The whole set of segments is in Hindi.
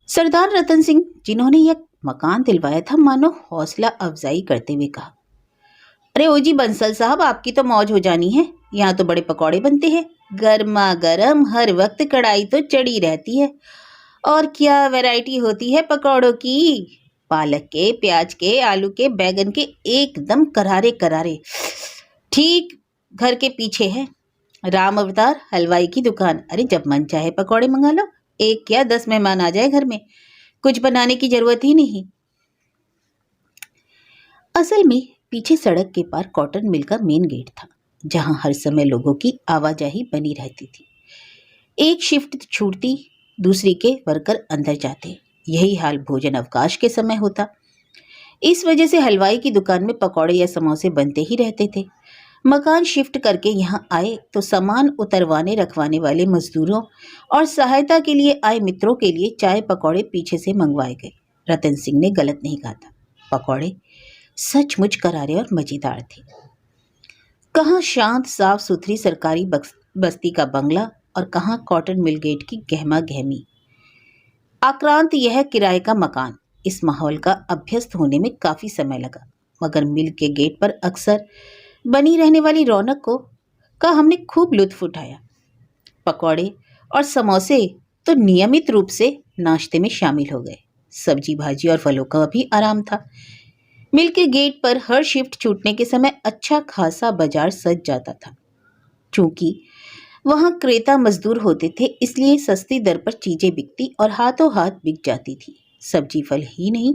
सरदार रतन सिंह जिन्होंने यह मकान दिलवाया था, मानो हौसला अफजाई करते हुए कहा, अरे ओ जी बंसल साहब, आपकी तो मौज हो जानी है। यहाँ तो बड़े पकौड़े बनते हैं, गर्मा गर्म, हर वक्त कढ़ाई तो चढ़ी रहती है। और क्या वैरायटी होती है पकौड़ों की, पालक के, प्याज के, आलू के, बैगन के, एकदम करारे करारे। ठीक घर के पीछे है राम अवतार हलवाई की दुकान। अरे जब मन चाहे पकौड़े मंगा लो, एक क्या 10 मेहमान आ जाए घर में, कुछ बनाने की जरूरत ही नहीं। असल में पीछे सड़क के पार कॉटन मिल का मेन गेट था, जहां हर समय लोगों की आवाजाही बनी रहती थी। एक शिफ्ट छूटती दूसरी के वर्कर अंदर जाते, यही हाल भोजन अवकाश के समय होता। इस वजह से हलवाई की दुकान में पकौड़े या समोसे बनते ही रहते थे। मकान शिफ्ट करके यहाँ आए तो सामान उतरवाने रखवाने वाले मजदूरों और सहायता के लिए आए मित्रों के लिए चाय पकौड़े पीछे से मंगवाए गए। रतन सिंह ने गलत नहीं कहा था, पकौड़े सचमुच करारे और मजेदार थे। कहाँ शांत साफ सुथरी सरकारी बस्ती का बंगला और कहाँ कॉटन मिल गेट की गहमा गहमी। आक्रांत यह किराए का मकान। इस माहौल का अभ्यस्त होने में काफी समय लगा, मगर मिल के गेट पर अक्सर बनी रहने वाली रौनक का हमने खूब लुत्फ उठाया। पकौड़े और समोसे तो नियमित रूप से नाश्ते में शामिल हो गए। सब्जी भाजी और फलों का भी आराम था। मिल के गेट पर हर शिफ्ट छूटने के समय अच्छा खासा बाजार सज जाता था। चूंकि वहां क्रेता मजदूर होते थे, इसलिए सस्ती दर पर चीजें बिकती और हाथों हाथ बिक जाती थी। सब्जी फल ही नहीं,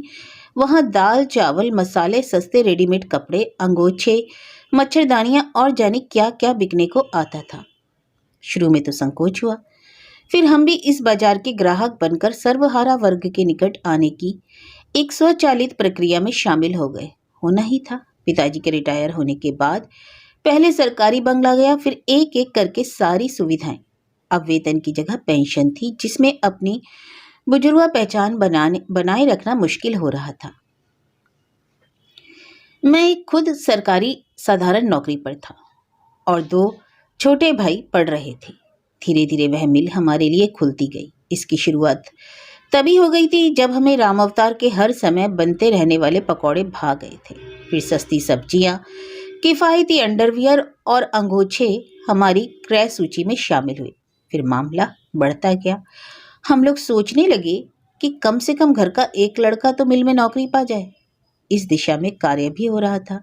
वहां दाल चावल मसाले, सस्ते रेडीमेड कपड़े, अंगोछे, मच्छरदानियां और जाने क्या क्या बिकने को आता था। शुरू में तो संकोच हुआ, फिर हम भी इस बाजार के ग्राहक बनकर सर्वहारा वर्ग के निकट आने की एक स्वचालित प्रक्रिया में शामिल हो गए। होना ही था। पिताजी के रिटायर होने के बाद पहले सरकारी बंगला गया, फिर एक एक करके सारी सुविधाएं। अब वेतन की जगह पेंशन थी, जिसमें अपनी बुजुर्गा पहचान बनाए रखना मुश्किल हो रहा था। मैं खुद सरकारी साधारण नौकरी पर था और 2 छोटे भाई पढ़ रहे थे। धीरे धीरे वह मिल हमारे लिए खुलती गई। इसकी शुरुआत तभी हो गई थी जब हमें राम अवतार के हर समय बनते रहने वाले पकौड़े भा गए थे। फिर सस्ती सब्जियां, किफ़ायती अंडरवियर और अंगोछे हमारी क्रय सूची में शामिल हुए। फिर मामला बढ़ता गया। हम लोग सोचने लगे कि कम से कम घर का एक लड़का तो मिल में नौकरी पा जाए। इस दिशा में कार्य भी हो रहा था।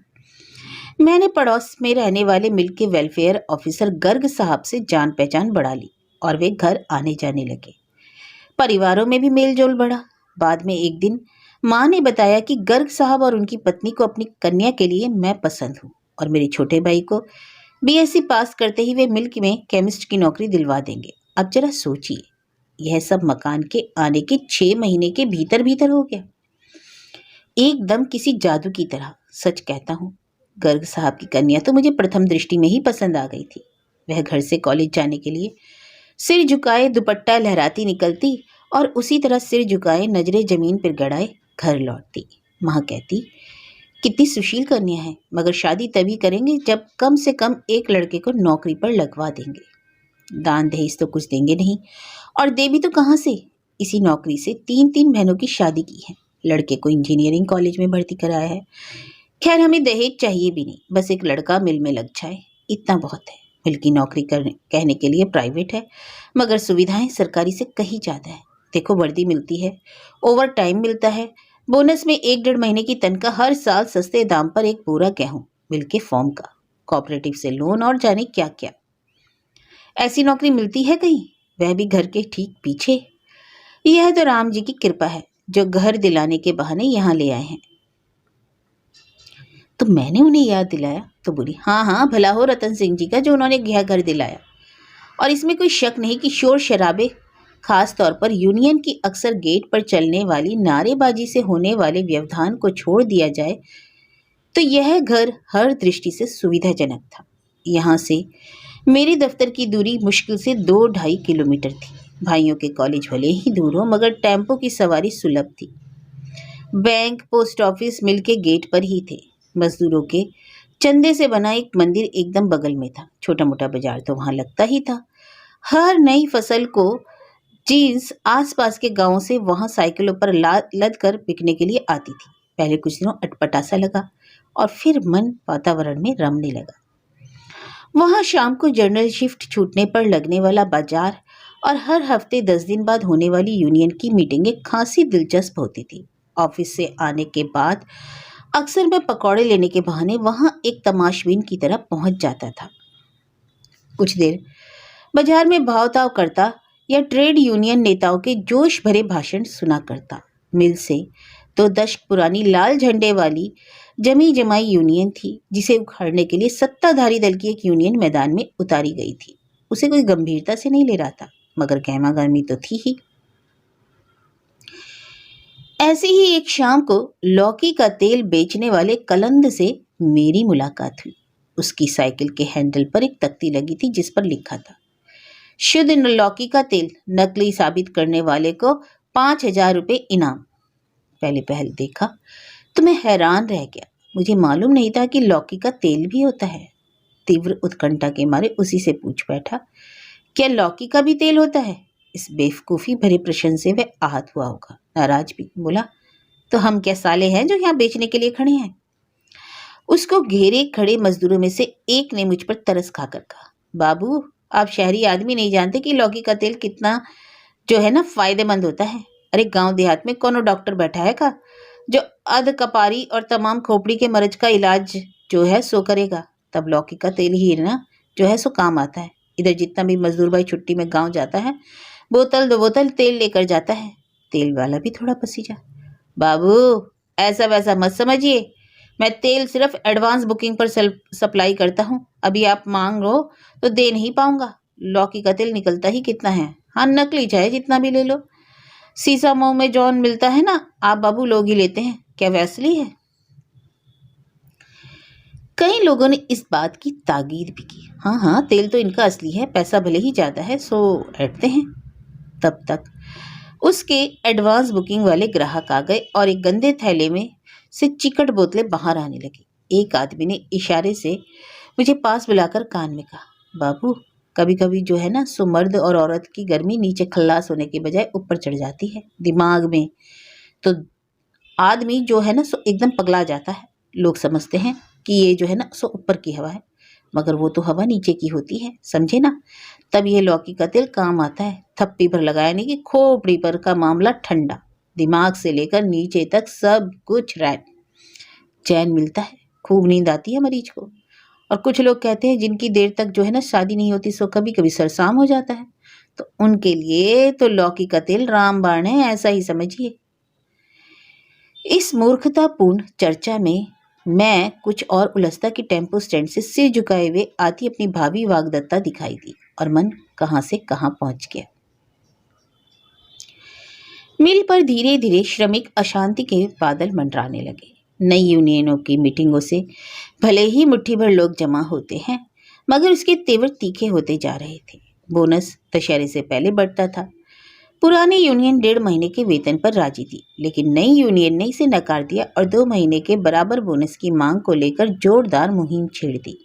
मैंने पड़ोस में रहने वाले मिल के वेलफेयर ऑफिसर गर्ग साहब से जान पहचान बढ़ा ली और वे घर आने जाने लगे। परिवारों में भी मेल जोल बढ़ा। बाद में एक दिन माँ ने बताया कि गर्ग साहब और उनकी पत्नी को अपनी कन्या के लिए मैं पसंद हूँ और मेरे छोटे भाई को बीएससी पास करते ही वे मिल्क में केमिस्ट की नौकरी दिलवा देंगे। अब जरा सोचिए, यह सब मकान के आने के 6 महीने के भीतर भीतर हो गया, एकदम किसी जादू की तरह। सच कहता हूँ, गर्ग साहब की कन्या तो मुझे प्रथम दृष्टि में ही पसंद आ गई थी। वह घर से कॉलेज जाने के लिए सिर झुकाए दुपट्टा लहराती निकलती और उसी तरह सिर झुकाए नजरें जमीन पर गड़ाए घर लौटती। माँ कहती, कितनी सुशील कन्या है, मगर शादी तभी करेंगे जब कम से कम एक लड़के को नौकरी पर लगवा देंगे। दान दहेज तो कुछ देंगे नहीं, और दे भी तो कहाँ से। इसी नौकरी से 3-3 बहनों की शादी की है। लड़के को इंजीनियरिंग कॉलेज में भर्ती कराया है। खैर, हमें दहेज चाहिए भी नहीं, बस एक लड़का मिल में लग जाए, इतना बहुत है। मिल की नौकरी कहने के लिए प्राइवेट है, मगर सुविधाएं सरकारी से कहीं ज़्यादा है। देखो, वर्दी मिलती है, ओवर टाइम मिलता है, बोनस में 1-1.5 महीने की तनख्वाह, हर साल सस्ते दाम पर एक पूरा गेहूं, मिल के फॉर्म का, कोऑपरेटिव से लोन और जाने क्या क्या। ऐसी नौकरी मिलती है कहीं, वह भी घर के ठीक पीछे। यह तो राम जी की कृपा है जो घर दिलाने के बहाने यहाँ ले आए हैं। तो मैंने उन्हें याद दिलाया तो बोली, हाँ हाँ, भला हो रतन सिंह जी का जो उन्होंने यह घर दिलाया। और इसमें कोई शक नहीं कि शोर शराबे, खास तौर पर यूनियन की अक्सर गेट पर चलने वाली नारेबाजी से होने वाले व्यवधान को छोड़ दिया जाए तो यह घर हर दृष्टि से सुविधाजनक था। यहाँ से मेरे दफ्तर की दूरी मुश्किल से 2-2.5 किलोमीटर थी। भाइयों के कॉलेज भले ही दूर हो, मगर टेम्पो की सवारी सुलभ थी। बैंक, पोस्ट ऑफिस मिल के गेट पर ही थे। मजदूरों के चंदे से बना एक मंदिर एकदम बगल में था। छोटा मोटा बाजार तो वहाँ लगता ही था। हर नई फसल को जीन्स आसपास के गांवों से वहां साइकिलों पर लद कर बिकने के लिए आती थी। पहले कुछ दिनों अटपटा सा लगा और फिर मन वातावरण में रमने लगा। वहां शाम को जर्नल शिफ्ट छूटने पर लगने वाला बाजार और हर हफ्ते 10 दिन बाद होने वाली यूनियन की मीटिंगें खासी दिलचस्प होती थी। ऑफिस से आने के बाद अक्सर मैं पकौड़े लेने के बहाने वहां एक तमाशबीन की तरह पहुंच जाता था। कुछ देर बाजार में भाव ताव करता या ट्रेड यूनियन नेताओं के जोश भरे भाषण सुना करता। मिल से 2 दशक पुरानी लाल झंडे वाली जमी जमाई यूनियन थी, जिसे उखाड़ने के लिए सत्ताधारी दल की एक यूनियन मैदान में उतारी गई थी। उसे कोई गंभीरता से नहीं ले रहा था, मगर गहमा गहमी तो थी ही। ऐसी ही एक शाम को लौकी का तेल बेचने वाले कलंद से मेरी मुलाकात हुई। उसकी साइकिल के हैंडल पर एक तख्ती लगी थी जिस पर लिखा था, शुद्ध लौकी का तेल नकली साबित करने वाले को 5,000 रुपये इनाम। पहले पहल देखा तो मैं हैरान रह गया। मुझे मालूम नहीं था कि लौकी का तेल भी होता है। तीव्र उत्कंठा के मारे उसी से पूछ बैठा, क्या लौकी का भी तेल होता है? इस बेवकूफ़ी भरे प्रश्न से वह आहत हुआ होगा, नाराज भी। बोला, तो हम क्या साले हैं जो यहाँ बेचने के लिए खड़े हैं? उसको घेरे खड़े मजदूरों में से एक ने मुझ पर तरस खाकर कहा, बाबू, आप शहरी आदमी नहीं जानते कि लौकी का तेल कितना जो है ना फायदेमंद होता है। अरे गांव देहात में कौन डॉक्टर बैठा है का जो अध कपारी और तमाम खोपड़ी के मर्ज का इलाज जो है सो करेगा? तब लौकी का तेल ही ना जो है सो काम आता है। इधर जितना भी मजदूर भाई छुट्टी में गांव जाता है, बोतल 2 बोतल तेल लेकर जाता है। तेल वाला भी थोड़ा पसीजा। बाबू, ऐसा वैसा मत समझिए, मैं तेल सिर्फ एडवांस बुकिंग पर सप्लाई करता हूँ। अभी आप मांग लो तो दे नहीं पाऊंगा। लौकी का तेल निकलता ही कितना है? हाँ, नकली चाहे जितना भी ले लो। सीसा मऊ में जॉन मिलता है ना, आप बाबू लोग ही लेते हैं, क्या वैसली है? कई लोगों ने इस बात की ताकीद भी की। हाँ हाँ, तेल तो इनका असली है, पैसा भले ही ज़्यादा है सो ऐठते हैं। तब तक उसके एडवांस बुकिंग वाले ग्राहक आ गए और एक गंदे थैले में से चिकट बोतलें बाहर आने लगी। एक आदमी ने इशारे से मुझे पास बुलाकर कान में कहा, बाबू, कभी कभी जो है ना सो मर्द और औरत की गर्मी नीचे खल्लास होने के बजाय ऊपर चढ़ जाती है दिमाग में, तो आदमी जो है ना सो एकदम पगला जाता है। लोग समझते हैं कि ये जो है ना सो ऊपर की हवा है, मगर वो तो हवा नीचे की होती है, समझे ना? तब ये लौकी का तेल काम आता है। थप्पी पर लगाया नहीं कि खोपड़ी पर का मामला ठंडा, दिमाग से लेकर नीचे तक सब कुछ रैप। चैन मिलता है, खूब नींद आती है मरीज को। और कुछ लोग कहते हैं जिनकी देर तक जो है ना शादी नहीं होती सो कभी कभी सरसाम हो जाता है, तो उनके लिए तो लौकी का तेल रामबाण है, ऐसा ही समझिए। इस मूर्खतापूर्ण चर्चा में मैं कुछ और उलझता कि टेम्पो स्टैंड से सिर झुकाए हुए आती अपनी भाभी वाग्दत्ता दिखाई दी और मन कहां से कहां पहुंच गया। मिल पर धीरे धीरे श्रमिक अशांति के बादल मंडराने लगे। नई यूनियनों की मीटिंगों से भले ही मुट्ठी भर लोग जमा होते हैं, मगर उसके तेवर तीखे होते जा रहे थे। बोनस दशहरे से पहले बढ़ता था। पुरानी यूनियन 1.5 महीने के वेतन पर राजी थी, लेकिन नई यूनियन ने इसे नकार दिया और 2 महीने के बराबर बोनस की मांग को लेकर जोरदार मुहिम छेड़ दी।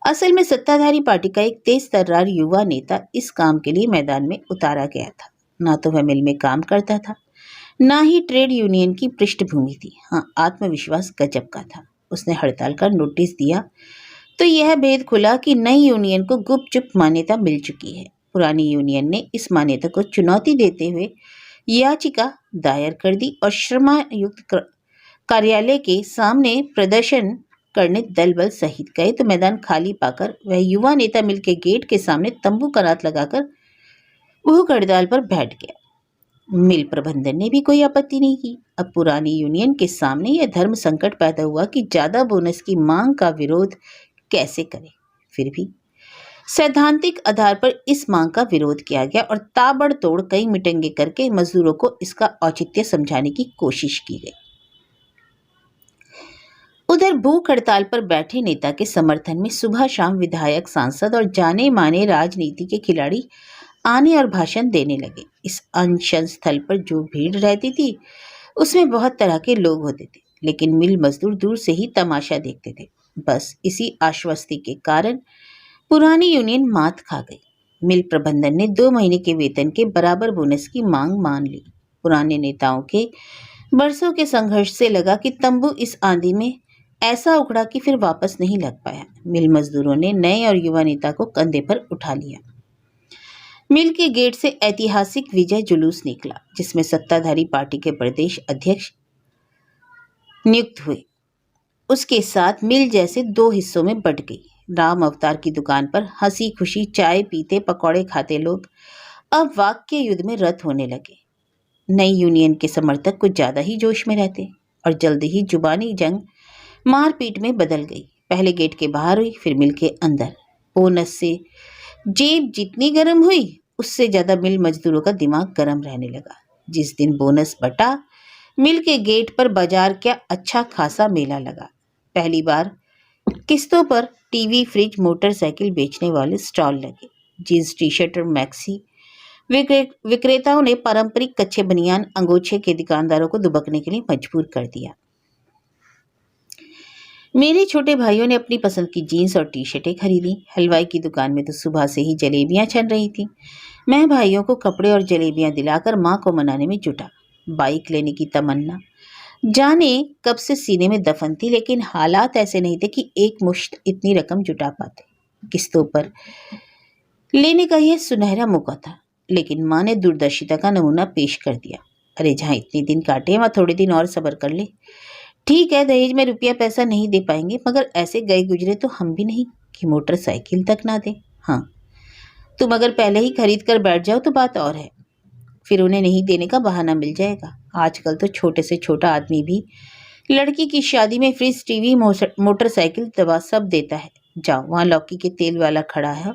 असल में सत्ताधारी पार्टी का एक तेज तर्रार युवा नेता इस काम के लिए मैदान में उतारा गया था। ना तो वह मिल में काम करता था, ना ही ट्रेड यूनियन की पृष्ठभूमि थी। हाँ, आत्मविश्वास गजब का था। उसने हड़ताल का नोटिस दिया तो यह भेद खुला कि नई यूनियन को गुपचुप मान्यता मिल चुकी है। पुरानी यूनियन ने इस मान्यता को चुनौती देते हुए याचिका दायर कर दी और श्रमायुक्त कार्यालय के सामने प्रदर्शन करने दल बल सहित गए, तो मैदान खाली पाकर वह युवा नेता मिल के गेट के सामने तंबू कनात लगाकर भूख हड़ताल पर बैठ गया। मिल प्रबंधन ने भी कोई आपत्ति नहीं की। अब पुरानी यूनियन के सामने यह धर्म संकट पैदा हुआ कि ज्यादा बोनस की मांग का विरोध कैसे करें। फिर भी सैद्धांतिक आधार पर इस मांग का विरोध किया गया और ताबड़तोड़ कई मीटिंगें करके मजदूरों को इसका औचित्य समझाने की कोशिश की गई। उधर भूख हड़ताल पर बैठे नेता के समर्थन में सुबह शाम विधायक, सांसद और जाने माने राजनीति के खिलाड़ी आने और भाषण देने लगे। इस अनशन स्थल पर जो भीड़ रहती थी उसमें बहुत तरह के लोग होते थे, लेकिन मिल मजदूर दूर से ही तमाशा देखते थे। बस इसी आश्वस्ति के कारण पुरानी यूनियन मात खा गई। मिल प्रबंधन ने 2 महीने के वेतन के बराबर बोनस की मांग मान ली। पुराने नेताओं के बरसों के संघर्ष से लगा कि तंबू इस आंधी में ऐसा उखड़ा कि फिर वापस नहीं लग पाया। मिल मजदूरों ने नए और युवा नेता को कंधे पर उठा लिया। मिल के गेट से ऐतिहासिक विजय जुलूस निकला, जिसमें सत्ताधारी पार्टी के प्रदेश अध्यक्ष नियुक्त हुए। उसके साथ मिल जैसे 2 हिस्सों में बंट गई। राम अवतार की दुकान पर हंसी खुशी चाय पीते पकौड़े खाते लोग अब वाक्य युद्ध में रत होने लगे। नई यूनियन के समर्थक कुछ ज्यादा ही जोश में रहते और जल्द ही जुबानी जंग मारपीट में बदल गई। पहले गेट के बाहर हुई, फिर मिल के अंदर। बोनस से जेब जितनी गर्म हुई, उससे ज्यादा मिल मजदूरों का दिमाग गर्म रहने लगा। जिस दिन बोनस बटा, मिल के गेट पर बाजार क्या अच्छा खासा मेला लगा। पहली बार किस्तों पर टीवी, फ्रिज, मोटरसाइकिल बेचने वाले स्टॉल लगे। जींस, टी शर्ट और मैक्सी विक्रेताओं ने पारंपरिक कच्चे बनियान अंगोछे के दुकानदारों को दुबकने के लिए मजबूर कर दिया। मेरे छोटे भाइयों ने अपनी पसंद की जीन्स और टी शर्टें खरीदी। हलवाई की दुकान में तो सुबह से ही जलेबियां छन रही थी। मैं भाइयों को कपड़े और जलेबियां दिलाकर माँ को मनाने में जुटा। बाइक लेने की तमन्ना जाने कब से सीने में दफन थी, लेकिन हालात ऐसे नहीं थे कि एक मुश्त इतनी रकम जुटा पाते। किस्तों पर लेने का यह सुनहरा मौका था, लेकिन माँ ने दूरदर्शिता का नमूना पेश कर दिया। अरे जहाँ इतने दिन काटे वहाँ थोड़े दिन और सब्र कर ले। ठीक है, दहेज में रुपया पैसा नहीं दे पाएंगे, मगर ऐसे गए गुजरे तो हम भी नहीं कि मोटरसाइकिल तक ना दे। हाँ, तुम अगर पहले ही खरीद कर बैठ जाओ तो बात और है, फिर उन्हें नहीं देने का बहाना मिल जाएगा। आजकल तो छोटे से छोटा आदमी भी लड़की की शादी में फ्रिज, टीवी, मोटरसाइकिल, दवा सब देता है। जाओ, वहाँ लौकी के तेल वाला खड़ा है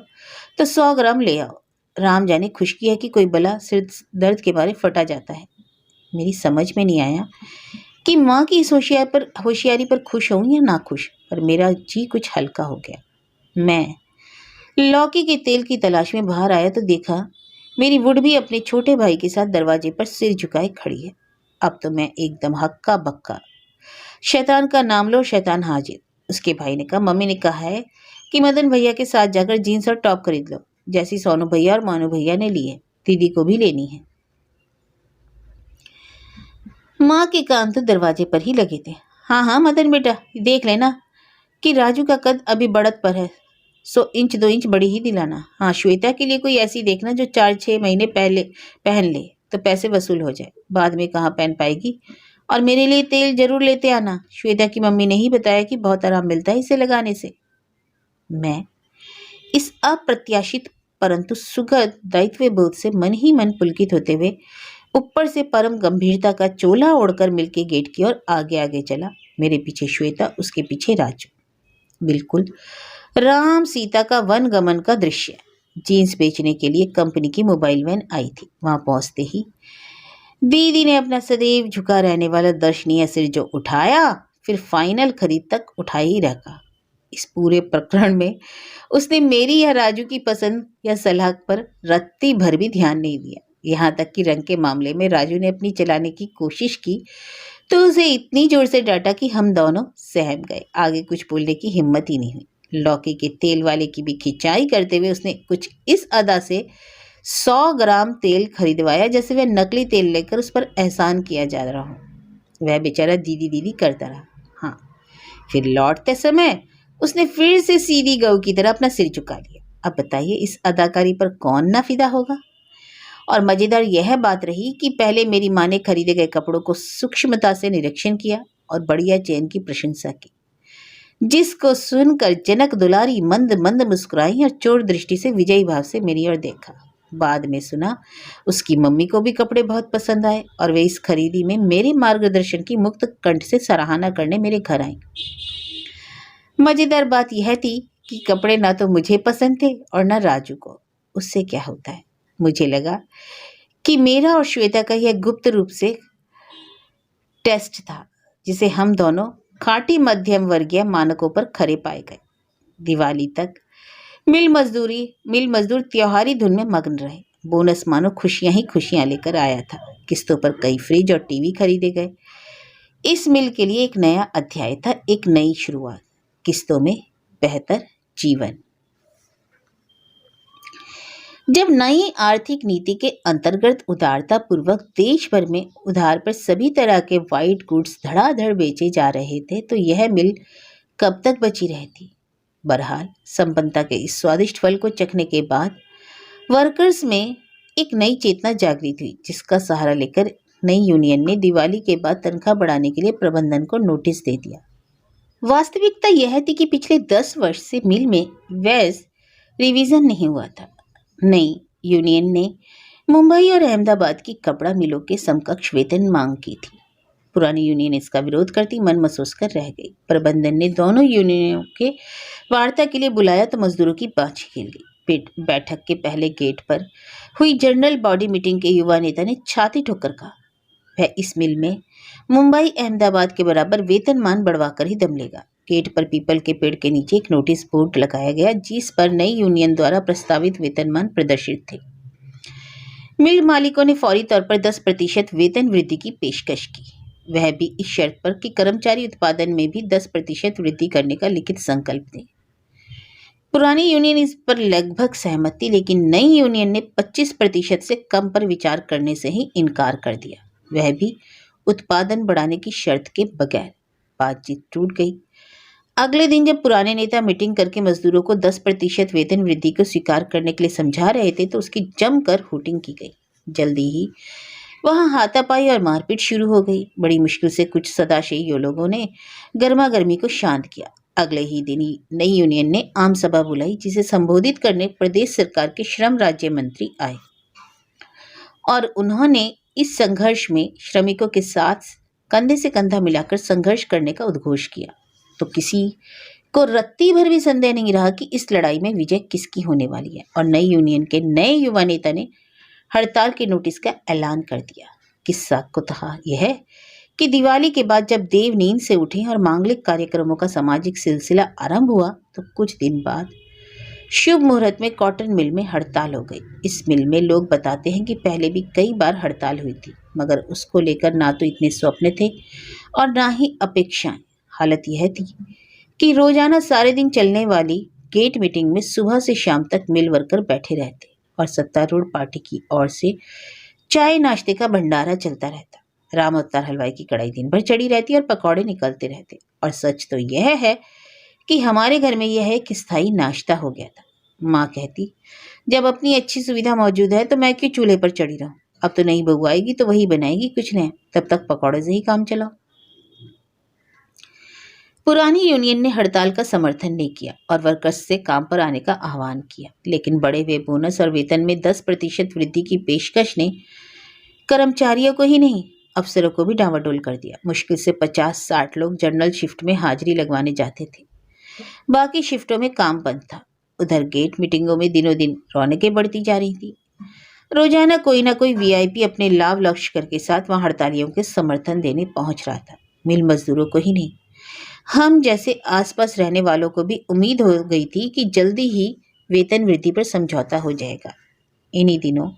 तो 100 ग्राम ले आओ। राम जाने खुशकी है कि कोई बला सिर दर्द के मारे फटा जाता है। मेरी समझ में नहीं आया कि माँ की इस होशियारी पर खुश हूँ या ना खुश, पर मेरा जी कुछ हल्का हो गया। मैं लौकी के तेल की तलाश में बाहर आया तो देखा मेरी वुड भी अपने छोटे भाई के साथ दरवाजे पर सिर झुकाए खड़ी है। अब तो मैं एकदम हक्का बक्का। शैतान का नाम लो, शैतान हाजिर। उसके भाई ने कहा, मम्मी ने कहा है कि मदन भैया के साथ जाकर जीन्स और टॉप खरीद लो, जैसी सोनू भैया और मानू भैया ने ली है। दीदी को भी लेनी है। माँ के कान तो दरवाजे पर ही लगे थे। हाँ हाँ मदन बेटा, देख लेना कि राजू का कद अभी बढ़त पर है, 100 इंच 2 इंच बड़ी ही दिलाना। हाँ, श्वेता के लिए कोई ऐसी देखना जो 4-6 महीने पहले पहन ले तो पैसे वसूल हो जाए, बाद में कहाँ पहन पाएगी। और मेरे लिए तेल जरूर लेते आना। श्वेता की मम्मी ने ही बताया कि बहुत आराम मिलता है इसे लगाने से। मैं इस अप्रत्याशित परंतु सुखद दायित्व बोध से मन ही मन पुलकित होते हुए ऊपर से परम गंभीरता का चोला ओढ़कर मिलके गेट की ओर आगे आगे चला। मेरे पीछे श्वेता, उसके पीछे राजू। बिल्कुल राम सीता का वन गमन का दृश्य। जीन्स बेचने के लिए कंपनी की मोबाइल वैन आई थी। वहां पहुंचते ही दीदी ने अपना सदैव झुका रहने वाला दर्शनीय सिर जो उठाया, फिर फाइनल खरीद तक उठा ही रखा। इस पूरे प्रकरण में उसने मेरी या राजू की पसंद या सलाह पर रत्ती भर भी ध्यान नहीं दिया। यहाँ तक कि रंग के मामले में राजू ने अपनी चलाने की कोशिश की तो उसे इतनी जोर से डांटा कि हम दोनों सहम गए। आगे कुछ बोलने की हिम्मत ही नहीं हुई। लौकी के तेल वाले की भी खिंचाई करते हुए उसने कुछ इस अदा से 100 ग्राम तेल खरीदवाया जैसे वह नकली तेल लेकर उस पर एहसान किया जा रहा हो। वह बेचारा दीदी दीदी करता रहा। हाँ, फिर लौटते समय उसने फिर से सीधी गऊ की तरह अपना सिर झुका लिया। अब बताइए इस अदाकारी पर कौन ना फिदा होगा। और मजेदार यह बात रही कि पहले मेरी माँ ने खरीदे गए कपड़ों को सूक्ष्मता से निरीक्षण किया और बढ़िया चैन की प्रशंसा की, जिसको सुनकर जनक दुलारी मंद मंद मुस्कुराई और चोर दृष्टि से विजयी भाव से मेरी ओर देखा। बाद में सुना उसकी मम्मी को भी कपड़े बहुत पसंद आए और वे इस खरीदी में मेरे मार्गदर्शन की मुक्त कंठ से सराहना करने मेरे घर आई। मजेदार बात यह थी कि कपड़े ना तो मुझे पसंद थे और ना राजू को। उससे क्या होता है, मुझे लगा कि मेरा और श्वेता का यह गुप्त रूप से टेस्ट था, जिसे हम दोनों खाटी मध्यम वर्गीय मानकों पर खरे पाए गए। दिवाली तक मिल मजदूर त्योहारी धुन में मग्न रहे। बोनस मानो खुशियां ही खुशियां लेकर आया था। किस्तों पर कई फ्रिज और टीवी खरीदे गए। इस मिल के लिए एक नया अध्याय था, एक नई शुरुआत। किस्तों में बेहतर जीवन। जब नई आर्थिक नीति के अंतर्गत उदारता पूर्वक देश भर में उधार पर सभी तरह के वाइट गुड्स धड़ाधड़ बेचे जा रहे थे, तो यह मिल कब तक बची रहती। बहरहाल संपन्नता के इस स्वादिष्ट फल को चखने के बाद वर्कर्स में एक नई चेतना जागृत हुई, जिसका सहारा लेकर नई यूनियन ने दिवाली के बाद तनख्वाह बढ़ाने के लिए प्रबंधन को नोटिस दे दिया। वास्तविकता यह थी कि पिछले 10 वर्ष से मिल में वैस रिवीजन नहीं हुआ था। नई यूनियन ने मुंबई और अहमदाबाद की कपड़ा मिलों के समकक्ष वेतन मांग की थी। पुरानी यूनियन इसका विरोध करती मन महसूस कर रह गई। प्रबंधन ने दोनों यूनियनों के वार्ता के लिए बुलाया तो मजदूरों की बाँछें हिल गई। बैठक के पहले गेट पर हुई जनरल बॉडी मीटिंग के युवा नेता ने छाती ठोकर कहा, वह इस मिल में मुंबई अहमदाबाद के बराबर वेतनमान बढ़वाकर ही दम लेगा। गेट पर पीपल के पेड़ के नीचे एक नोटिस बोर्ड लगाया गया, जिस पर नई यूनियन द्वारा प्रस्तावित वेतनमान प्रदर्शित थे। मिल मालिकों ने फौरी तौर पर 10% वेतन वृद्धि की पेशकश की, वह भी इस शर्त पर कि कर्मचारी उत्पादन में भी 10% वृद्धि करने का लिखित संकल्प दें। पुरानी यूनियन इस पर लगभग सहमत थी, लेकिन नई यूनियन ने 25% से कम पर विचार करने से ही इनकार कर दिया, वह भी उत्पादन बढ़ाने की शर्त के बगैर। बातचीत टूट गई। अगले दिन जब पुराने नेता मीटिंग करके मजदूरों को 10% वेतन वृद्धि को स्वीकार करने के लिए समझा रहे थे, तो उसकी जमकर हूटिंग की गई। जल्दी ही वहां हाथापाई और मारपीट शुरू हो गई। बड़ी मुश्किल से कुछ सदाशयी लोगों ने गर्मा गर्मी को शांत किया। अगले ही दिन नई यूनियन ने आम सभा बुलाई, जिसे संबोधित करने प्रदेश सरकार के श्रम राज्य मंत्री आए और उन्होंने इस संघर्ष में श्रमिकों के साथ कंधे से कंधा मिलाकर संघर्ष करने का उद्घोष किया। तो किसी को रत्ती भर भी संदेह नहीं रहा कि इस लड़ाई में विजय किसकी होने वाली है, और नई यूनियन के नए युवा नेता ने हड़ताल के नोटिस का ऐलान कर दिया। किस्सा कुतहा यह है कि दिवाली के बाद जब देव नींद से उठे और मांगलिक कार्यक्रमों का सामाजिक सिलसिला आरंभ हुआ, तो कुछ दिन बाद शुभ मुहूर्त में कॉटन मिल में हड़ताल हो गई। इस मिल में लोग बताते हैं कि पहले भी कई बार हड़ताल हुई थी, मगर उसको लेकर ना तो इतने स्वप्न थे और ना ही अपेक्षाएं। हालत यह थी कि रोजाना सारे दिन चलने वाली गेट मीटिंग में सुबह से शाम तक मिल वर्कर बैठे रहते और सत्तारूढ़ पार्टी की ओर से चाय नाश्ते का भंडारा चलता रहता। राम अवतार हलवाई की कढ़ाई दिन भर चढ़ी रहती और पकौड़े निकलते रहते। और सच तो यह है कि हमारे घर में यह एक स्थायी नाश्ता हो गया था। माँ कहती, जब अपनी अच्छी सुविधा मौजूद है तो मैं क्यों चूल्हे पर चढ़ी रहूं। अब तो नई बहू आएगी तो वही बनाएगी कुछ नहीं, तब तक पकौड़े से ही काम चलाओ। पुरानी यूनियन ने हड़ताल का समर्थन नहीं किया और वर्कर्स से काम पर आने का आह्वान किया, लेकिन बढ़े हुए बोनस और वेतन में 10% वृद्धि की पेशकश ने कर्मचारियों को ही नहीं, अफसरों को भी डांवाडोल कर दिया। मुश्किल से 50-60 लोग जनरल शिफ्ट में हाजिरी लगवाने जाते थे, बाकी शिफ्टों में काम बंद था। उधर गेट मीटिंगों में दिनों दिन रौनकें बढ़ती जा रही थी। रोजाना कोई ना कोई वीआईपी अपने लाभ लक्ष्य के साथ वहां हड़तालियों के समर्थन देने पहुंच रहा था। मिल मजदूरों को ही नहीं, हम जैसे आसपास रहने वालों को भी उम्मीद हो गई थी कि जल्दी ही वेतन वृद्धि पर समझौता हो जाएगा। इन्हीं दिनों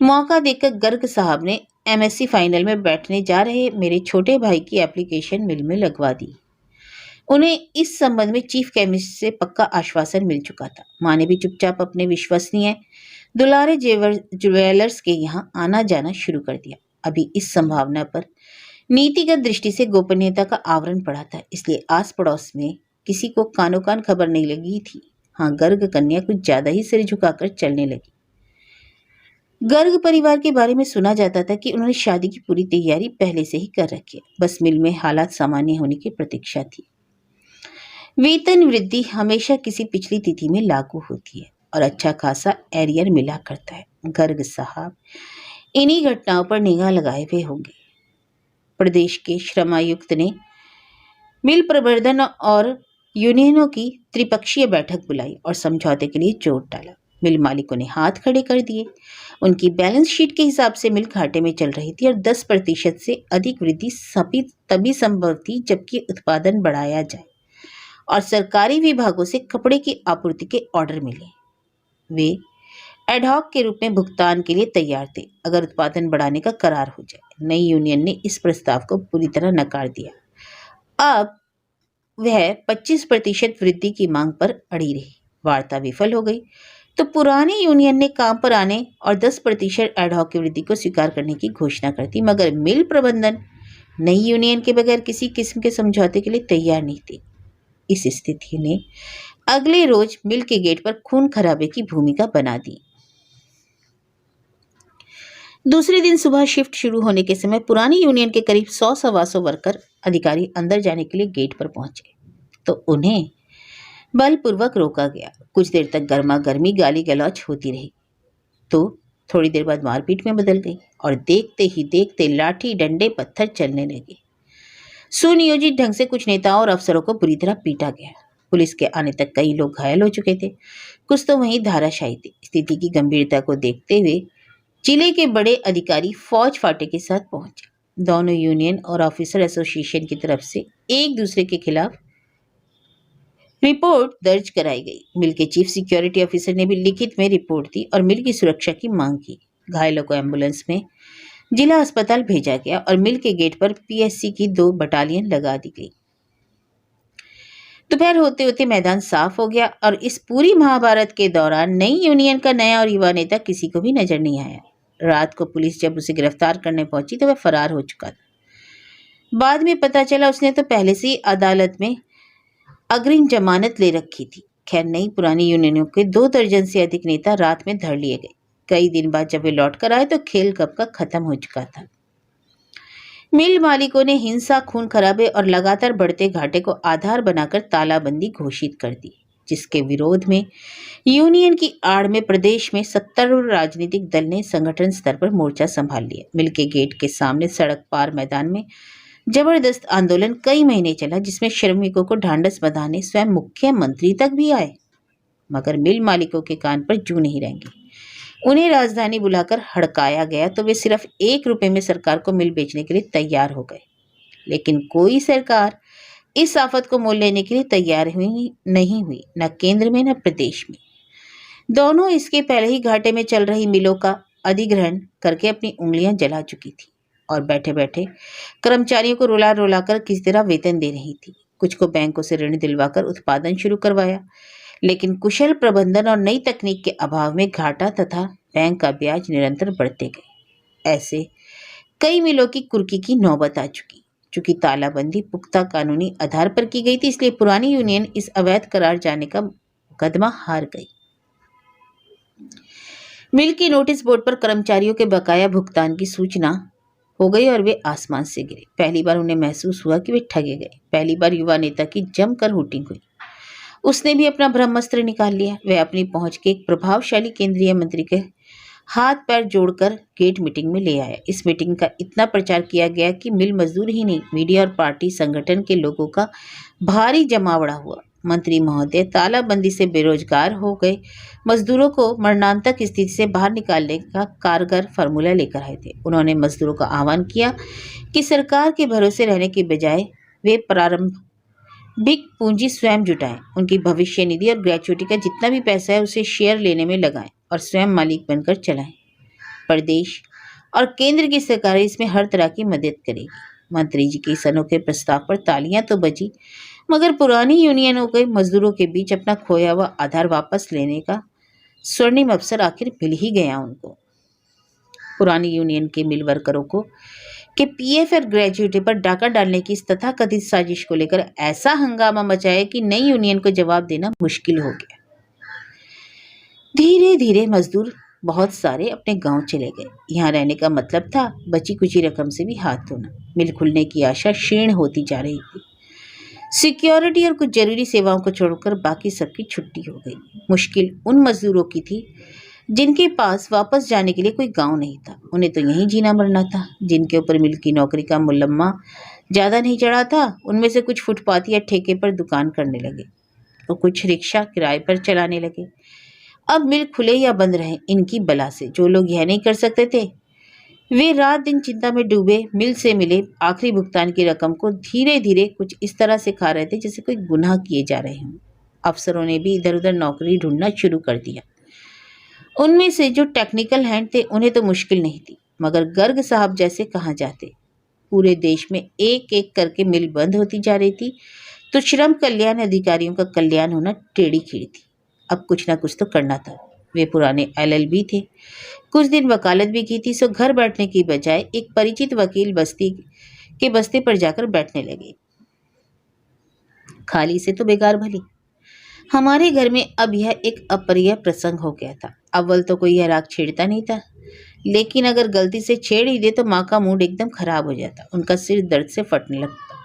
मौका देखकर गर्ग साहब ने एमएससी फाइनल में बैठने जा रहे मेरे छोटे भाई की एप्लीकेशन मिल में लगवा दी। उन्हें इस संबंध में चीफ केमिस्ट से पक्का आश्वासन मिल चुका था। माँ ने भी चुपचाप अपने विश्वसनीय दुलारे ज्वेलर्स के यहाँ आना जाना शुरू कर दिया। अभी इस संभावना पर नीतिगत दृष्टि से गोपनीयता का आवरण पड़ा था, इसलिए आस पड़ोस में किसी को कानो कान खबर नहीं लगी थी। हाँ, गर्ग कन्या कुछ ज्यादा ही सिर झुकाकर चलने लगी। गर्ग परिवार के बारे में सुना जाता था कि उन्होंने शादी की पूरी तैयारी पहले से ही कर रखी है, बस मिल में हालात सामान्य होने की प्रतीक्षा थी। वेतन वृद्धि हमेशा किसी पिछली तिथि में लागू होती है और अच्छा खासा एरियर मिला करता है। गर्ग साहब इन्हीं घटनाओं पर निगाह लगाए हुए होंगे। प्रदेश के श्रमायुक्त ने मिल प्रबंधन और यूनियनों की त्रिपक्षीय बैठक बुलाई और समझौते के लिए जोर डाला। मिल मालिकों ने हाथ खड़े कर दिए। उनकी बैलेंस शीट के हिसाब से मिल घाटे में चल रही थी और 10% से अधिक वृद्धि तभी संभव थी जबकि उत्पादन बढ़ाया जाए और सरकारी विभागों से कपड़े की आपूर्ति के ऑर्डर मिले। वे एडहॉक के रूप में भुगतान के लिए तैयार थे अगर उत्पादन बढ़ाने का करार हो जाए। नई यूनियन ने इस प्रस्ताव को पूरी तरह नकार दिया। अब वह 25% वृद्धि की मांग पर अड़ी रही। वार्ता विफल हो गई। तो पुरानी यूनियन ने काम पर आने और 10% एडहॉक की वृद्धि को स्वीकार करने की घोषणा कर दी, मगर मिल प्रबंधन नई यूनियन के बगैर किसी किस्म के समझौते के लिए तैयार नहीं थी। इस स्थिति ने अगले रोज मिल के गेट पर खून खराबे की भूमिका बना दी। दूसरे दिन सुबह शिफ्ट शुरू होने के समय पुरानी यूनियन के करीब 100-125 वर्कर अधिकारी अंदर जाने के लिए गेट पर पहुंचे तो उन्हें बलपूर्वक रोका गया। कुछ देर तक गर्मा गर्मी गाली गलौज होती रही तो थोड़ी देर बाद मारपीट में बदल गई और देखते ही देखते लाठी डंडे पत्थर चलने लगे। सुनियोजित ढंग से कुछ नेताओं और अफसरों को बुरी तरह पीटा गया। पुलिस के आने तक कई लोग घायल हो चुके थे, कुछ तो वहीं धाराशायी थे। स्थिति की गंभीरता को देखते हुए जिले के बड़े अधिकारी फौज फाटे के साथ पहुंचे। दोनों यूनियन और ऑफिसर एसोसिएशन की तरफ से एक दूसरे के खिलाफ रिपोर्ट दर्ज कराई गई। मिल के चीफ सिक्योरिटी ऑफिसर ने भी लिखित में रिपोर्ट दी और मिल की सुरक्षा की मांग की। घायलों को एम्बुलेंस में जिला अस्पताल भेजा गया और मिल के गेट पर पीएससी की 2 बटालियन लगा दी गई। दोपहर होते होते मैदान साफ हो गया और इस पूरी महाभारत के दौरान नई यूनियन का नया और युवा नेता किसी को भी नजर नहीं आया। रात को पुलिस जब उसे गिरफ्तार करने पहुंची तो वह फरार हो चुका था। बाद में पता चला उसने तो पहले से ही अदालत में अग्रिम जमानत ले रखी थी। खैर, नई पुरानी यूनियनों के 2 दर्जन से अधिक नेता रात में धर लिए गए। कई दिन बाद जब वे लौट कर आए तो खेल कब का खत्म हो चुका था। मिल मालिकों ने हिंसा, खून खराबे और लगातार बढ़ते घाटे को आधार बनाकर तालाबंदी घोषित कर दी, जिसके विरोध में यूनियन की आड़ में प्रदेश में 70 राजनीतिक दल ने संगठन स्तर पर मोर्चा संभाल लिया। मिल के गेट के सामने सड़क पार मैदान में जबरदस्त आंदोलन कई महीने चला, जिसमें श्रमिकों को ढांढस बंधाने स्वयं मुख्यमंत्री तक भी आए, मगर मिल मालिकों के कान पर जू नहीं रहेंगे। उन्हें राजधानी बुलाकर हड़काया गया तो वे सिर्फ 1 रुपए में सरकार को मिल बेचने के लिए तैयार हो गए, लेकिन कोई सरकार इस आफत को मोल लेने के लिए तैयार नहीं हुई, न केंद्र में न प्रदेश में। दोनों इसके पहले ही घाटे में चल रही मिलों का अधिग्रहण करके अपनी उंगलियां जला चुकी थी और बैठे बैठे कर्मचारियों को रुला रुला कर किसी तरह वेतन दे रही थी। कुछ को बैंकों से ऋण दिलवाकर उत्पादन शुरू करवाया, लेकिन कुशल प्रबंधन और नई तकनीक के अभाव में घाटा तथा बैंक का ब्याज निरंतर बढ़ते गए। ऐसे कई मिलों की कुर्की की नौबत आ चुकी। चूंकि तालाबंदी पुख्ता कानूनी आधार पर की गई थी, इसलिए पुरानी यूनियन इस अवैध करार जाने का मुकदमा हार गई। मिल की नोटिस बोर्ड पर कर्मचारियों के बकाया भुगतान की सूचना हो गई और वे आसमान से गिरे। पहली बार उन्हें महसूस हुआ कि वे ठगे गए। पहली बार युवा नेता की जमकर हुटिंग हुई। उसने भी अपना ब्रह्मास्त्र निकाल लिया। वह अपनी पहुंच के एक प्रभावशाली केंद्रीय मंत्री के हाथ पैर जोड़कर गेट मीटिंग में ले आया। इस मीटिंग का इतना प्रचार किया गया कि मिल मजदूर ही नहीं, मीडिया और पार्टी संगठन के लोगों का भारी जमावड़ा हुआ। मंत्री महोदय तालाबंदी से बेरोजगार हो गए मजदूरों को मरणांतक स्थिति से बाहर निकालने का कारगर फार्मूला लेकर आए थे। उन्होंने मजदूरों का आह्वान किया कि सरकार के भरोसे रहने के बजाय वे प्रारंभिक पूंजी स्वयं जुटाएं, उनकी भविष्य निधि और ग्रेच्युटी का जितना भी पैसा है उसे शेयर लेने में लगाएं और स्वयं मालिक बनकर चलाएं। प्रदेश और केंद्र की सरकारें इसमें हर तरह की मदद करेगी। मंत्री जी के इस अनोखे प्रस्ताव पर तालियां तो बजी, मगर पुरानी यूनियनों के मजदूरों के बीच अपना खोया हुआ आधार वापस लेने का स्वर्णिम अवसर आखिर मिल ही गया उनको। पुरानी यूनियन के मिल वर्करों को कि पीएफ और ग्रेच्युटी पर डाका डालने की इस तथाकथित साजिश को लेकर ऐसा हंगामा मचाया कि नई यूनियन को जवाब देना मुश्किल हो गया। धीरे धीरे मजदूर बहुत सारे अपने गांव चले गए। यहाँ रहने का मतलब था बची कुची रकम से भी हाथ धोना। मिल खुलने की आशा क्षीण होती जा रही थी। सिक्योरिटी और कुछ जरूरी सेवाओं को छोड़कर बाकी सबकी छुट्टी हो गई। मुश्किल उन मजदूरों की थी जिनके पास वापस जाने के लिए कोई गांव नहीं था। उन्हें तो यहीं जीना मरना था। जिनके ऊपर मिल की नौकरी का मुलम्मा ज़्यादा नहीं चढ़ा था, उनमें से कुछ फुटपाथ या ठेके पर दुकान करने लगे तो कुछ रिक्शा किराए पर चलाने लगे। अब मिल खुले या बंद रहे, इनकी बला से जो लोग यह नहीं कर सकते थे वे रात दिन चिंता में डूबे मिल से मिले आखिरी भुगतान की रकम को धीरे धीरे कुछ इस तरह से खा रहे थे जैसे कोई गुनाह किए जा रहे हों। अफसरों ने भी इधर उधर नौकरी ढूंढना शुरू कर दिया। उनमें से जो टेक्निकल हैंड थे उन्हें तो मुश्किल नहीं थी, मगर गर्ग साहब जैसे कहाँ जाते। पूरे देश में एक एक करके मिल बंद होती जा रही थी तो श्रम कल्याण अधिकारियों का कल्याण होना टेढ़ी खीर थी। अब कुछ ना कुछ तो करना था। वे पुराने LLB थे, कुछ दिन वकालत भी की थी, सो घर बैठने की बजाय एक परिचित वकील बस्ती के बस्ते पर जाकर बैठने लगे। खाली से तो बेकार भली। हमारे घर में अब यह एक अप्रिय प्रसंग हो गया था। अव्वल तो कोई यह राग छेड़ता नहीं था, लेकिन अगर गलती से छेड़ ही दे तो माँ का मूड एकदम खराब हो जाता। उनका सिर दर्द से फटने लगता।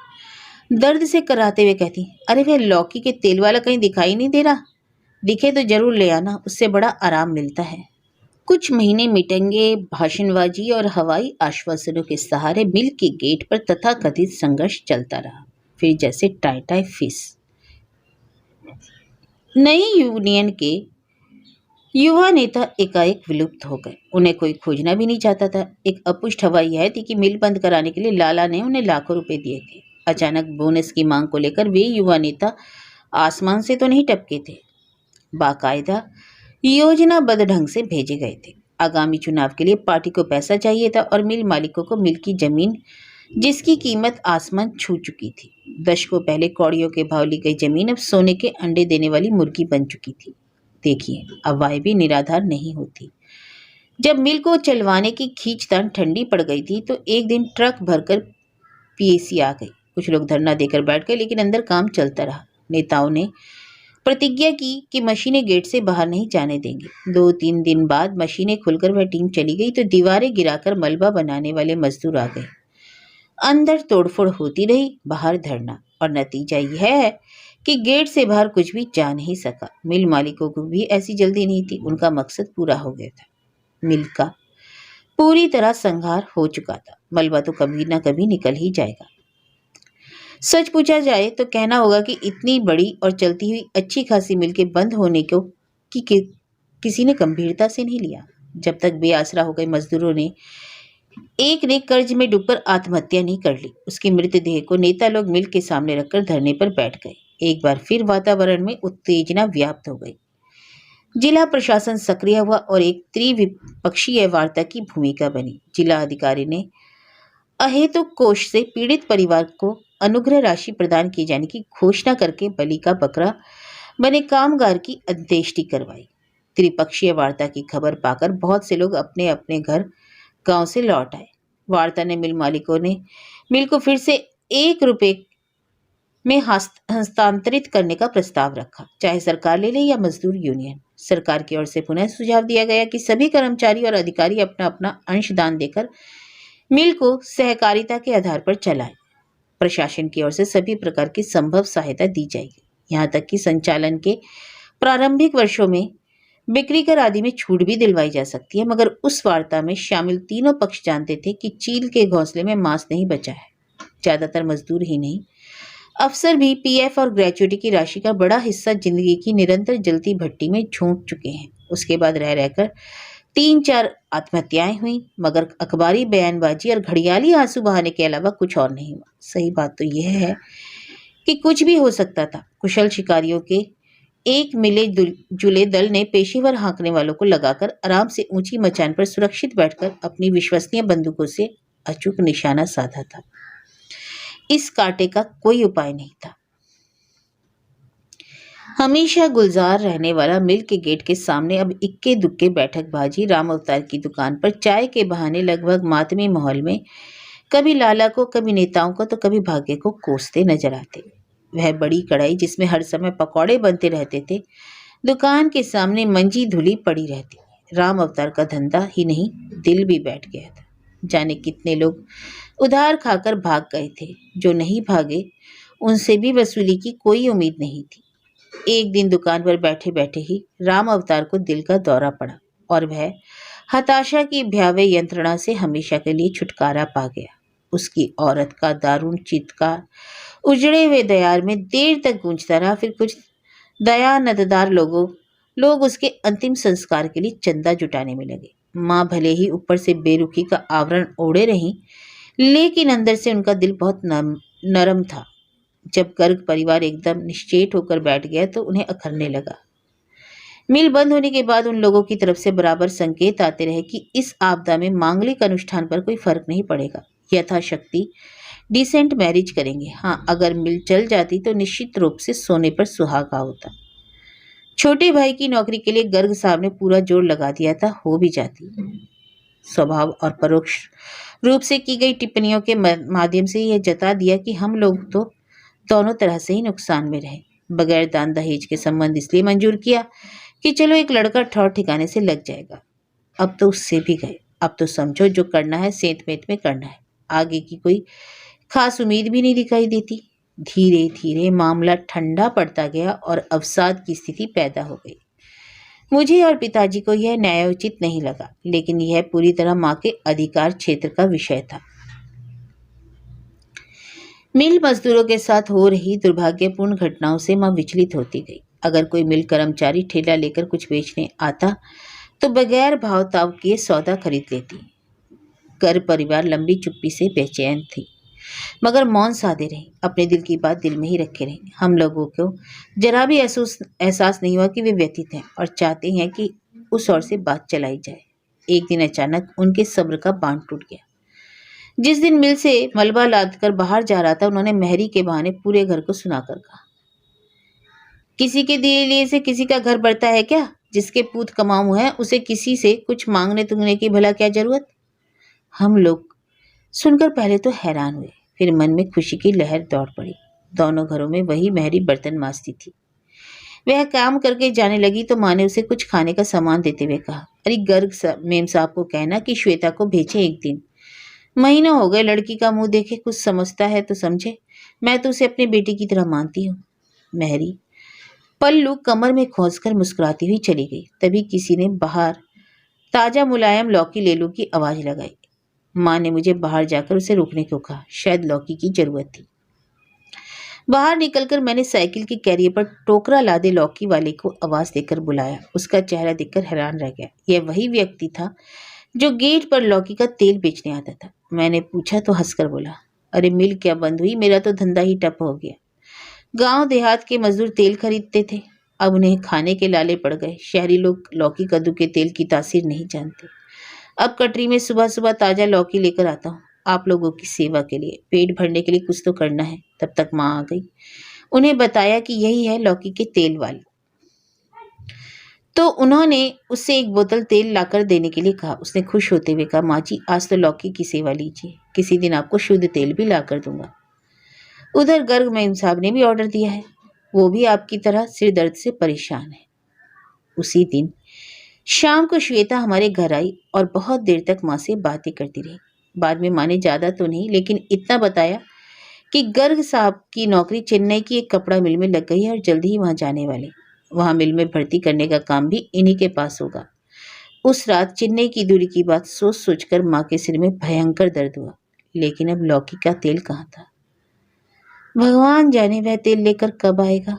दर्द से कराते हुए कहती, अरे वह लौकी के तेल वाला कहीं दिखाई नहीं दे रहा? दिखे तो जरूर ले आना, उससे बड़ा आराम मिलता है। कुछ महीने मिटेंगे भाषणबाजी और हवाई आश्वासनों के सहारे मिल के गेट पर तथाकथित संघर्ष चलता रहा। फिर जैसे टाई फिश, नई यूनियन के युवा नेता एकाएक विलुप्त हो गए। उन्हें कोई खोजना भी नहीं चाहता था। एक अपुष्ट हवाई यह थी कि मिल बंद कराने के लिए लाला ने उन्हें लाखों रुपए दिए थे। अचानक बोनस की मांग को लेकर वे युवा नेता आसमान से तो नहीं टपके थे, बाकायदा योजनाबद्ध ढंग से भेजे गए थे। आगामी चुनाव के लिए पार्टी को पैसा चाहिए था और मिल मालिकों को मिल की जमीन, जिसकी कीमत आसमान छू चुकी थी। दशकों पहले कौड़ियों के भाव ली गई जमीन अब सोने के अंडे देने वाली मुर्गी बन चुकी थी। देखिए, अफवाहें भी निराधार नहीं होती। जब मिल को चलवाने की खींचतान ठंडी पड़ गई थी तो एक दिन ट्रक भरकर PAC आ गई। कुछ लोग धरना देकर बैठ गए, लेकिन अंदर काम चलता रहा। नेताओं ने प्रतिज्ञा की कि मशीनें गेट से बाहर नहीं जाने देंगे। 2-3 दिन बाद मशीनें खुलकर वह टीम चली गई तो दीवारें गिराकर मलबा बनाने वाले मजदूर आ गए। अंदर तोड़फोड़ होती रही, बाहर धरना, और नतीजा यह है कि गेट से बाहर कुछ भी जा नहीं सका। मिल मालिकों को भी ऐसी जल्दी नहीं थी, उनका मकसद पूरा हो गया था। मिल का पूरी तरह संहार हो चुका था। मलबा तो कभी ना कभी निकल ही जाएगा। सच पूछा जाए तो कहना होगा कि इतनी बड़ी और चलती हुई अच्छी खासी मिल के बंद होने को किसी ने गंभीरता से नहीं लिया। जब तक बेआसरा हो गए मजदूरों ने, एक ने कर्ज में डूबकर आत्महत्या नहीं कर ली। उसकी मृतदेह को नेता लोग मिल के सामने रखकर धरने पर बैठ गए। एक बार फिर वातावरण में उत्तेजना व्याप्त हो गई। जिला प्रशासन सक्रिय हुआ और एक त्रिविपक्षीय वार्ता की भूमिका बनी। जिला अधिकारी ने अहेतुक कोष से पीड़ित परिवार को अनुग्रह राशि प्रदान किए जाने की घोषणा करके बलि का बकरा बने कामगार की अंत्येष्टि करवाई। त्रिपक्षीय वार्ता की खबर पाकर बहुत से लोग अपने अपने घर गांव से लौट आए। वार्ता ने मिल मालिकों ने मिल को फिर से 1 रुपए में हस्तांतरित करने का प्रस्ताव रखा, चाहे सरकार ले ले या मजदूर यूनियन। सरकार की ओर से पुनः सुझाव दिया गया कि सभी कर्मचारी और अधिकारी अपना अपना अंशदान देकर मिल को सहकारिता के आधार पर चलाएं। प्रशासन की ओर से सभी प्रकार की संभव सहायता दी जाएगी, यहाँ तक कि संचालन के प्रारंभिक वर्षों में बिक्री कर आदि में छूट भी दिलवाई जा सकती है। मगर उस वार्ता में शामिल तीनों पक्ष जानते थे कि चील के घोंसले में मांस नहीं बचा है। ज्यादातर मजदूर ही नहीं, अफसर भी PF और ग्रेच्युटी की राशि का बड़ा हिस्सा जिंदगी की निरंतर जलती भट्टी में झोंक चुके हैं। उसके बाद रह रहकर 3-4 आत्महत्याएं हुई, मगर अखबारी बयानबाजी और घड़ियाली आंसू बहाने के अलावा कुछ और नहीं हुआ। सही बात तो यह है कि कुछ भी हो सकता था। कुशल शिकारियों के एक मिले जुले दल ने पेशेवर हाँकने वालों को लगाकर आराम से ऊंची मचान पर सुरक्षित बैठकर अपनी विश्वसनीय बंदूकों से अचूक निशाना साधा था। इस कांटे का कोई उपाय नहीं था। हमेशा गुलजार रहने वाला मिल के गेट के सामने अब इक्के दुक्के बैठकबाजी राम अवतार की दुकान पर चाय के बहाने लगभग मातमी माहौल में कभी लाला को, कभी नेताओं को, तो कभी भाग्य को कोसते नजर आते। वह बड़ी कढ़ाई जिसमें हर समय पकौड़े बनते रहते थे, दुकान के सामने मंजी धुली पड़ी रहती। राम अवतार का धंधा ही नहीं, दिल भी बैठ गया था। जाने कितने लोग उधार खाकर भाग गए थे। जो नहीं भागे उनसे भी वसूली की कोई उम्मीद नहीं थी। एक दिन दुकान पर बैठे बैठे ही राम अवतार को दिल का दौरा पड़ा और वह हताशा की भयावह यंत्रणा से हमेशा के लिए छुटकारा पा गया। उसकी औरत का दारुण चित्कार उजड़े हुए दयार में देर तक गूंजता रहा। फिर कुछ दयानतदार लोग उसके अंतिम संस्कार के लिए चंदा जुटाने में लगे। माँ भले ही ऊपर से बेरुखी का आवरण ओढ़े रही, लेकिन अंदर से उनका दिल बहुत नरम था। जब गर्ग परिवार एकदम निश्चेत होकर बैठ गया तो उन्हें अखरने लगा। मिल बंद होने के बाद उन लोगों की तरफ से बराबर संकेत आते रहे कि इस आपदा में मांगलिक अनुष्ठान पर कोई फर्क नहीं पड़ेगा, यथाशक्ति डिसेंट मैरिज करेंगे। हाँ, अगर मिल चल जाती तो निश्चित रूप से सोने पर सुहागा होता। छोटे भाई की नौकरी के लिए गर्ग साहब ने पूरा जोर लगा दिया था, हो भी जाती। स्वभाव और परोक्ष रूप से की गई टिप्पणियों के माध्यम से यह जता दिया कि हम लोग तो दोनों तरह से ही नुकसान में रहे। बगैर दान दहेज के संबंध इसलिए मंजूर किया कि चलो एक लड़का ठौर ठिकाने से लग जाएगा। अब तो उससे भी गए। अब तो समझो जो करना है सेंत मेंत में करना है। आगे की कोई खास उम्मीद भी नहीं दिखाई देती। धीरे धीरे मामला ठंडा पड़ता गया और अवसाद की स्थिति पैदा हो गई। मुझे और पिताजी को यह न्यायोचित नहीं लगा, लेकिन यह पूरी तरह माँ के अधिकार क्षेत्र का विषय था। मिल मजदूरों के साथ हो रही दुर्भाग्यपूर्ण घटनाओं से माँ विचलित होती गई। अगर कोई मिल कर्मचारी ठेला लेकर कुछ बेचने आता तो बगैर भाव ताव किए सौदा खरीद लेती। घर परिवार लंबी चुप्पी से बेचैन थी, मगर मौन साधे रही, अपने दिल की बात दिल में ही रखे रही। हम लोगों को जरा भी एहसास नहीं हुआ कि वे व्यथित हैं और चाहते हैं कि उस ओर से बात चलाई जाए। एक दिन अचानक उनके सब्र का बांध टूट गया। जिस दिन मिल से मलबा लादकर बाहर जा रहा था, उन्होंने मेहरी के बहाने पूरे घर को सुनाकर कहा, किसी के दिए लिए से किसी का घर बढ़ता है क्या? जिसके पूत कमाऊ है उसे किसी से कुछ मांगने तुंगने की भला क्या जरूरत? हम लोग सुनकर पहले तो हैरान हुए, फिर मन में खुशी की लहर दौड़ पड़ी। दोनों घरों में वही मेहरी बर्तन मांजती थी। वह काम करके जाने लगी तो माँ ने उसे कुछ खाने का सामान देते हुए कहा, अरे गर्ग मेम साहब को कहना कि श्वेता को भेजे एक दिन। महीनों हो गए लड़की का मुंह देखे, कुछ समझता है तो समझे। मैं तो उसे अपनी बेटी की तरह मानती हूँ। मेहरी पल्लू कमर में खोसकर मुस्कुराती हुई चली गई। तभी किसी ने बाहर ताजा मुलायम लौकी ले लो की आवाज लगाई। माँ ने मुझे बाहर जाकर उसे रोकने को कहा, शायद लौकी की जरूरत थी। बाहर निकलकर मैंने साइकिल की कैरियर पर टोकरा लादे लौकी वाले को आवाज देकर बुलाया। उसका चेहरा देखकर हैरान रह गया। यह वही व्यक्ति था जो गेट पर लौकी का तेल बेचने आता था। मैंने पूछा तो हंसकर बोला, अरे मिल क्या बंद हुई, मेरा तो धंधा ही ठप हो गया। गांव देहात के मजदूर तेल खरीदते थे, अब उन्हें खाने के लाले पड़ गए। शहरी लोग लौकी कद्दू के तेल की तासीर नहीं जानते। अब कटरी में सुबह सुबह ताजा लौकी लेकर आता हूँ, आप लोगों की सेवा के लिए, पेट भरने के लिए कुछ तो करना है। तब तक माँ आ गई। उन्हें बताया कि यही है लौकी के तेल वाली। तो उन्होंने उससे एक बोतल तेल लाकर देने के लिए कहा। उसने खुश होते हुए कहा, माँ जी आज तो लौकी की सेवा लीजिए, किसी दिन आपको शुद्ध तेल भी लाकर दूंगा। उधर गर्ग मेम साहब ने भी ऑर्डर दिया है, वो भी आपकी तरह सिर दर्द से परेशान है। उसी दिन शाम को श्वेता हमारे घर आई और बहुत देर तक माँ से बातें करती रही। बाद में माँ ने ज्यादा तो नहीं लेकिन इतना बताया कि गर्ग साहब की नौकरी चेन्नई की एक कपड़ा मिल में लग गई है और जल्दी ही वहां जाने वाले। वहां मिल में भर्ती करने का काम भी इन्हीं के पास होगा। उस रात चेन्नई की दूरी की बात सोच सोचकर माँ के सिर में भयंकर दर्द हुआ। लेकिन अब लौकी का तेल कहाँ था? भगवान जाने वह तेल लेकर कब आएगा।